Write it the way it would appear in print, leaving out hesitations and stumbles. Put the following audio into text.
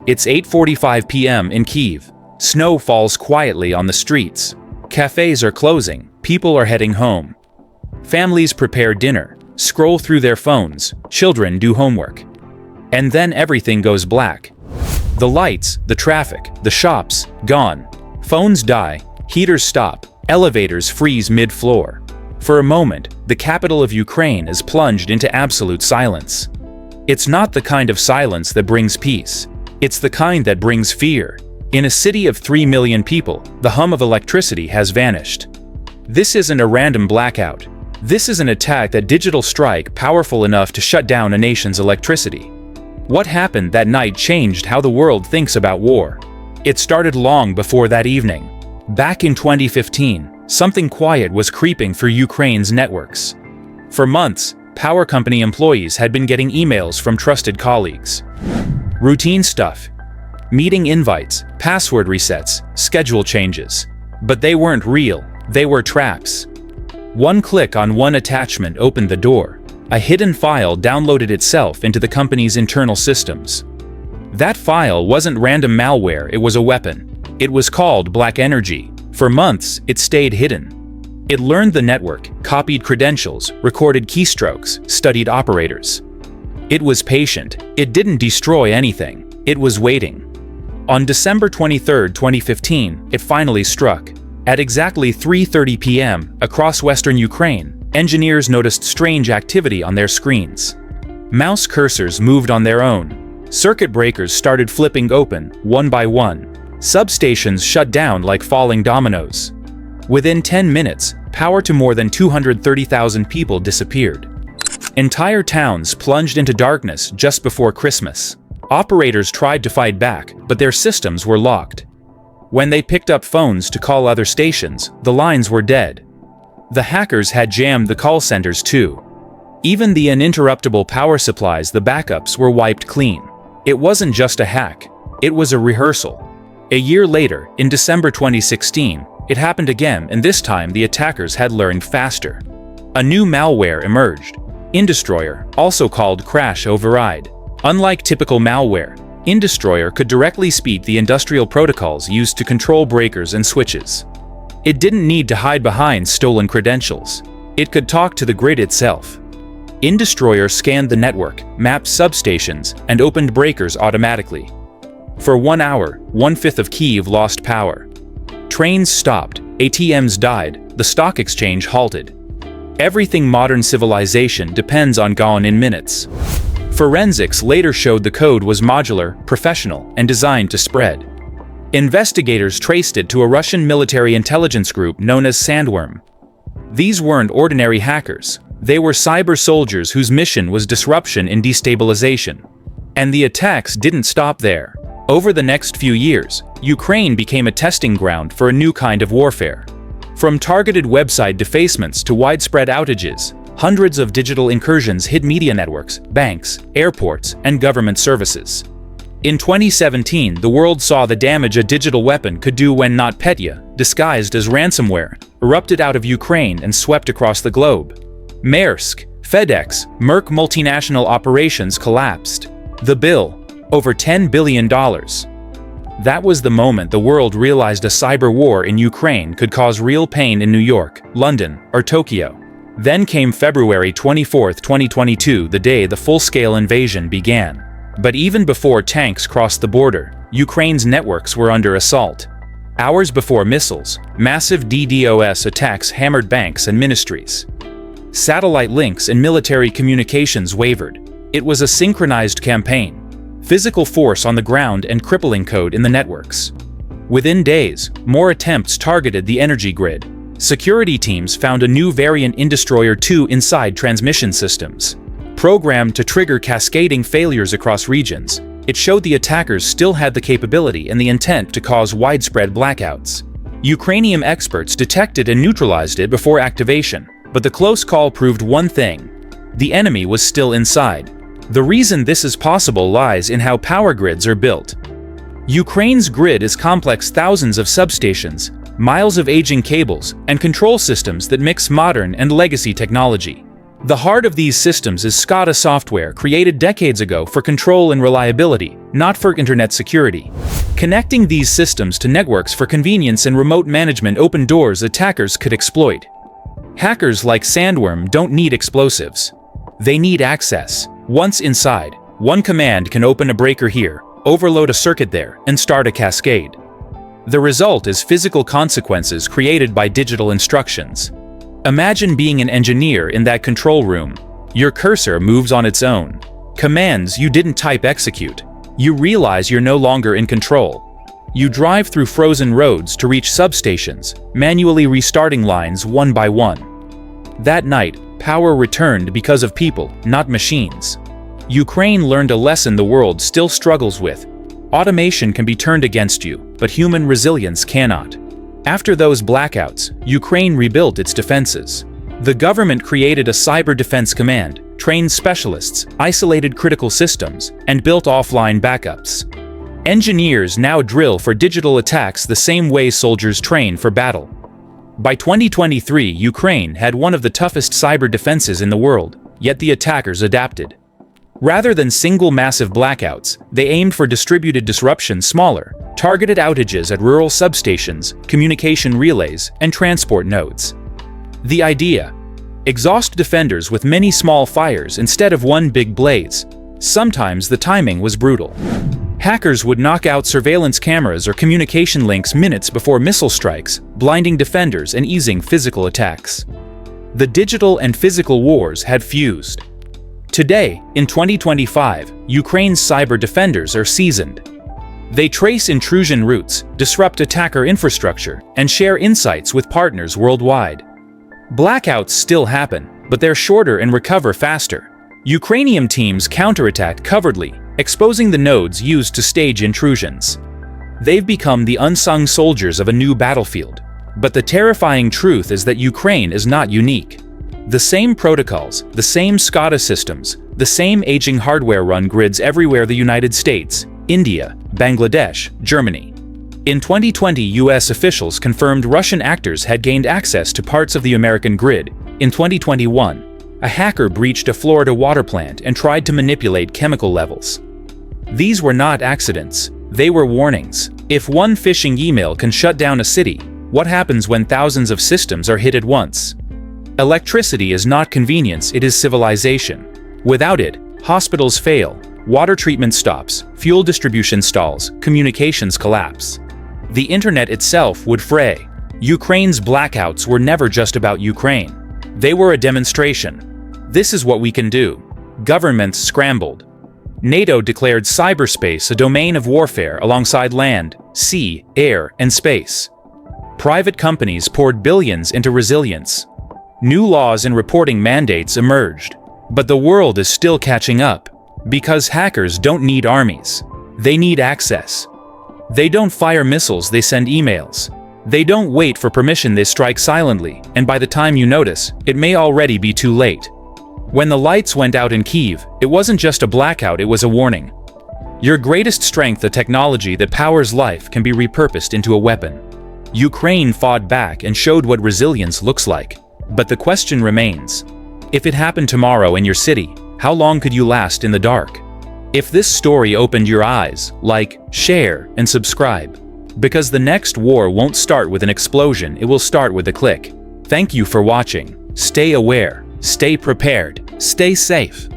It's 8:45 p.m. in Kyiv. Snow falls quietly on the streets. Cafes are closing. People are heading home. Families prepare dinner, scroll through their phones, children do homework. And then everything goes black. The lights, the traffic, the shops, gone. Phones die, heaters stop, elevators freeze mid-floor. For a moment, the capital of Ukraine is plunged into absolute silence. It's not the kind of silence that brings peace. It's the kind that brings fear. In a city of 3 million people, the hum of electricity has vanished. This isn't a random blackout. This is an attack, that digital strike powerful enough to shut down a nation's electricity. What happened that night changed how the world thinks about war. It started long before that evening. Back in 2015, something quiet was creeping through Ukraine's networks. For months, power company employees had been getting emails from trusted colleagues. Routine stuff. Meeting invites, password resets, schedule changes. But they weren't real, they were traps. One click on one attachment opened the door. A hidden file downloaded itself into the company's internal systems. That file wasn't random malware, it was a weapon. It was called Black Energy. For months, it stayed hidden. It learned the network, copied credentials, recorded keystrokes, studied operators. It was patient. It didn't destroy anything. It was waiting. On December 23, 2015, it finally struck. At exactly 3:30 p.m., across western Ukraine, engineers noticed strange activity on their screens. Mouse cursors moved on their own. Circuit breakers started flipping open, one by one. Substations shut down like falling dominoes. Within 10 minutes, power to more than 230,000 people disappeared. Entire towns plunged into darkness just before Christmas. Operators tried to fight back, but their systems were locked. When they picked up phones to call other stations, the lines were dead. The hackers had jammed the call centers too. Even the uninterruptible power supplies, the backups, were wiped clean. It wasn't just a hack, it was a rehearsal. A year later, in December 2016, it happened again, and this time the attackers had learned faster. A new malware emerged, Indestroyer, also called Crash Override. Unlike typical malware, Indestroyer could directly speak the industrial protocols used to control breakers and switches. It didn't need to hide behind stolen credentials. It could talk to the grid itself. Indestroyer scanned the network, mapped substations, and opened breakers automatically. For 1 hour, 1/5 of Kyiv lost power. Trains stopped, ATMs died, the stock exchange halted. Everything modern civilization depends on gone in minutes. Forensics later showed the code was modular, professional, and designed to spread. Investigators traced it to a Russian military intelligence group known as Sandworm. These weren't ordinary hackers. They were cyber soldiers whose mission was disruption and destabilization. And the attacks didn't stop there. Over the next few years, Ukraine became a testing ground for a new kind of warfare. From targeted website defacements to widespread outages, hundreds of digital incursions hit media networks, banks, airports, and government services. In 2017, the world saw the damage a digital weapon could do when NotPetya, disguised as ransomware, erupted out of Ukraine and swept across the globe. Maersk, FedEx, Merck multinational operations collapsed. The bill, over $10 billion. That was the moment the world realized a cyber war in Ukraine could cause real pain in New York, London, or Tokyo. Then came February 24, 2022, the day the full-scale invasion began. But even before tanks crossed the border, Ukraine's networks were under assault. Hours before missiles, massive DDoS attacks hammered banks and ministries. Satellite links and military communications wavered. It was a synchronized campaign. Physical force on the ground and crippling code in the networks. Within days, more attempts targeted the energy grid. Security teams found a new variant Indestroyer 2 inside transmission systems. Programmed to trigger cascading failures across regions, it showed the attackers still had the capability and the intent to cause widespread blackouts. Ukrainian experts detected and neutralized it before activation, but the close call proved one thing: the enemy was still inside. The reason this is possible lies in how power grids are built. Ukraine's grid is complex, thousands of substations, miles of aging cables, and control systems that mix modern and legacy technology. The heart of these systems is SCADA software created decades ago for control and reliability, not for internet security. Connecting these systems to networks for convenience and remote management open doors attackers could exploit. Hackers like Sandworm don't need explosives. They need access. Once inside, one command can open a breaker here, overload a circuit there, and start a cascade. The result is physical consequences created by digital instructions. Imagine being an engineer in that control room. Your cursor moves on its own. Commands you didn't type execute. You realize you're no longer in control. You drive through frozen roads to reach substations, manually restarting lines one by one. That night, power returned because of people, not machines. Ukraine learned a lesson the world still struggles with. Automation can be turned against you, but human resilience cannot. After those blackouts, Ukraine rebuilt its defenses. The government created a cyber defense command, trained specialists, isolated critical systems, and built offline backups. Engineers now drill for digital attacks the same way soldiers train for battle. By 2023, Ukraine had one of the toughest cyber defenses in the world, yet the attackers adapted. Rather than single massive blackouts, they aimed for distributed disruption smaller, targeted outages at rural substations, communication relays, and transport nodes. The idea: exhaust defenders with many small fires instead of one big blaze. Sometimes the timing was brutal. Hackers would knock out surveillance cameras or communication links minutes before missile strikes, blinding defenders and easing physical attacks. The digital and physical wars had fused. Today, in 2025, Ukraine's cyber defenders are seasoned. They trace intrusion routes, disrupt attacker infrastructure, and share insights with partners worldwide. Blackouts still happen, but they're shorter and recover faster. Ukrainian teams counterattack covertly, exposing the nodes used to stage intrusions. They've become the unsung soldiers of a new battlefield. But the terrifying truth is that Ukraine is not unique. The same protocols, the same SCADA systems, the same aging hardware run grids everywhere: the United States, India, Bangladesh, Germany. In 2020, US officials confirmed Russian actors had gained access to parts of the American grid. In 2021, a hacker breached a Florida water plant and tried to manipulate chemical levels. These were not accidents, they were warnings. If one phishing email can shut down a city, what happens when thousands of systems are hit at once? Electricity is not convenience, it is civilization. Without it, hospitals fail, water treatment stops, fuel distribution stalls, communications collapse. The internet itself would fray. Ukraine's blackouts were never just about Ukraine. They were a demonstration. This is what we can do. Governments scrambled. NATO declared cyberspace a domain of warfare alongside land, sea, air, and space. Private companies poured billions into resilience. New laws and reporting mandates emerged. But the world is still catching up. Because hackers don't need armies. They need access. They don't fire missiles, they send emails. They don't wait for permission, they strike silently, and by the time you notice, it may already be too late. When the lights went out in Kyiv, it wasn't just a blackout, it was a warning. Your greatest strength, the technology that powers life, can be repurposed into a weapon. Ukraine fought back and showed what resilience looks like. But the question remains: if it happened tomorrow in your city, how long could you last in the dark? If this story opened your eyes, like, share, and subscribe. Because the next war won't start with an explosion, it will start with a click. Thank you for watching. Stay aware, stay prepared, stay safe.